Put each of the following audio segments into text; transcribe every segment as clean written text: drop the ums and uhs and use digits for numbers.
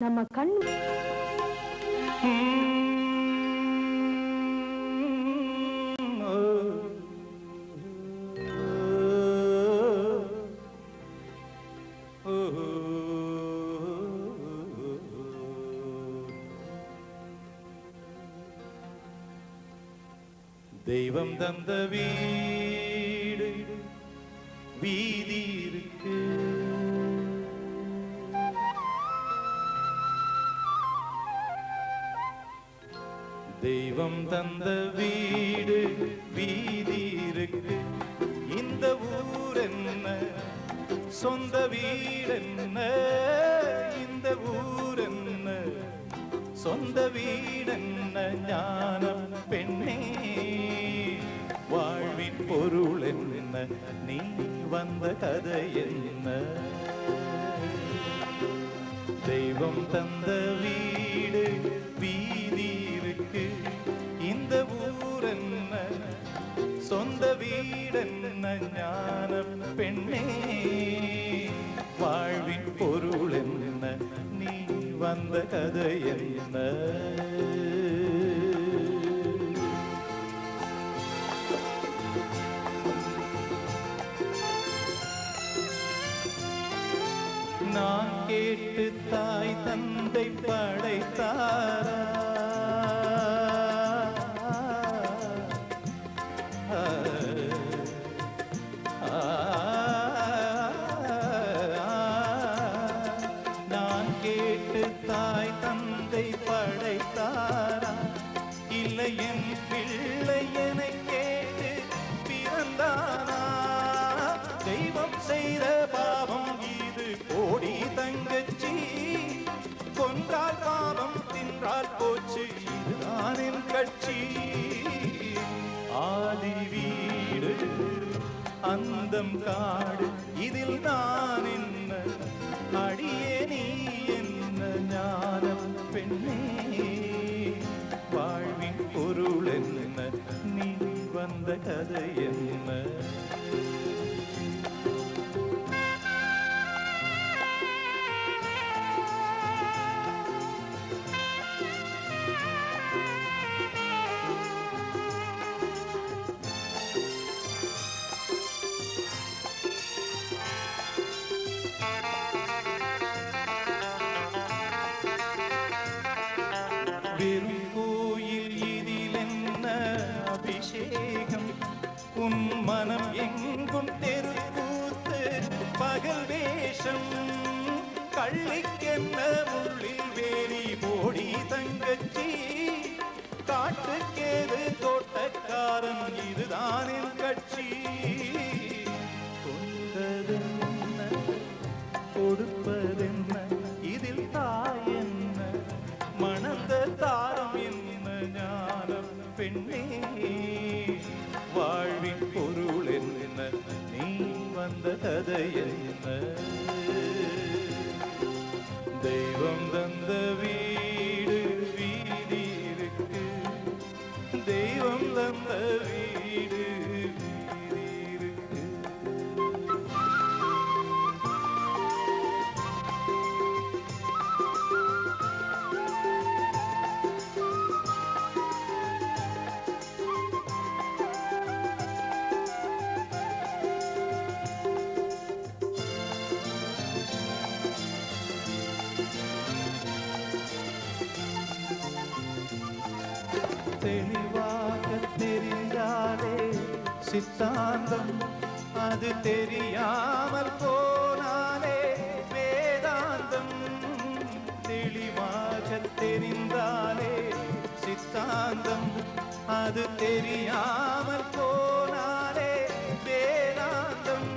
நம்ம கண் தெய்வம் தந்த வீடு வீதி இருக்கு, தெய்வம் தந்த வீடு வீதி இருக்கு. இந்த ஊர் என்ன சொந்த வீடு என்ன, இந்த ஊர் என்ன சொந்த வீடு என்ன, ஞானம் பெண்ணே வாழ்வின் பொருள் என்ன, நீ வந்த கதை என்ன. தெய்வம் தந்த வீடு வீதி இருக்கு, இந்த ஊர் என்ன சொந்த வீடு என்ன, ஞானம் பெண்ணே வாழ்வின் பொருள் என்ன, நீ வந்த கதை என்ன. நான் கேட்டு தாய் தந்தை படைத்தாரா, நான் கேட்டு தாய் தந்தை படைத்தாரா, இல்லை என் பிள்ளை என கேட்டு பிறந்தானா. தெய்வம் செய்த பாவம் இது கோடி தங்கச்சி, கொன்றால் பாவம் தின்றால் போச்சு இதுதான் என் கட்சி. ஆதி வீடு அந்தம் காடு இதில் நான் என்ன, அடியே நீ என்ன, ஞானம் பெண்ணே வாழ்வின் பொருள் என்ன, நீ வந்த கதை என்ன. வெறும் கோயில் இதில் என்ன அபிஷேகம், உன் மனம் எங்கும் தெருக்கூத்து பகல் வேஷம். கள்ளிக்கென்ன முள்ளில் வேலி போடி தங்கச்சி, காட்டுக்கேது தோட்டக்காரன் இதுதான் என் கட்சி. கொண்டதென்ன கொடுப்பதென்ன இதில் தாய் என்ன, மணந்த தாரம் என்ன, ஞானம் பெண்ணே வாழ்வின் பொருள் என்ன, நீ வந்த கதை என்ன. தெய்வம் தந்த வீடு வீதி இருக்கு, தெய்வம் தந்த வீடு வீதி இருக்கு. தெளிவாக தெரிந்தாலே சித்தாந்தம், அது தெரியாமல் போனாலே வேதாந்தம். தெளிவாக தெரிந்தாலே சித்தாந்தம், அது தெரியாமல் போனாலே வேதாந்தம்.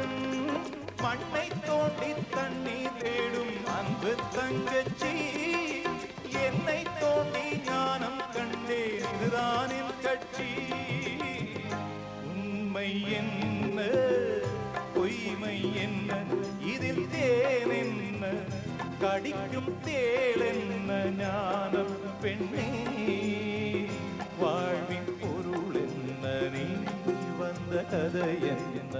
மண்ணை தோண்டி தண்ணி தேடும் அன்பு தங்கச்சி, என்னை தோண்டி ஞானம் கண்டே இதுதான் என் கட்சி. உண்மை என்ன பொய்மை என்ன இதில் தேன் என்ன, கடிக்கும் தேள் என்ன, ஞானம் பெண்ணே வாழ்வின் பொருள் என்ன, நீ வந்த கதை என்ன.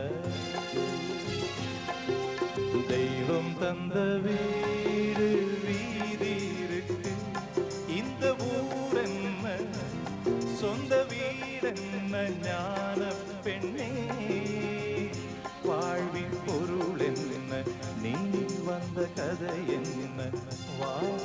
தெய்வம் தந்த வீடு வீதி கதை என்ன வாழ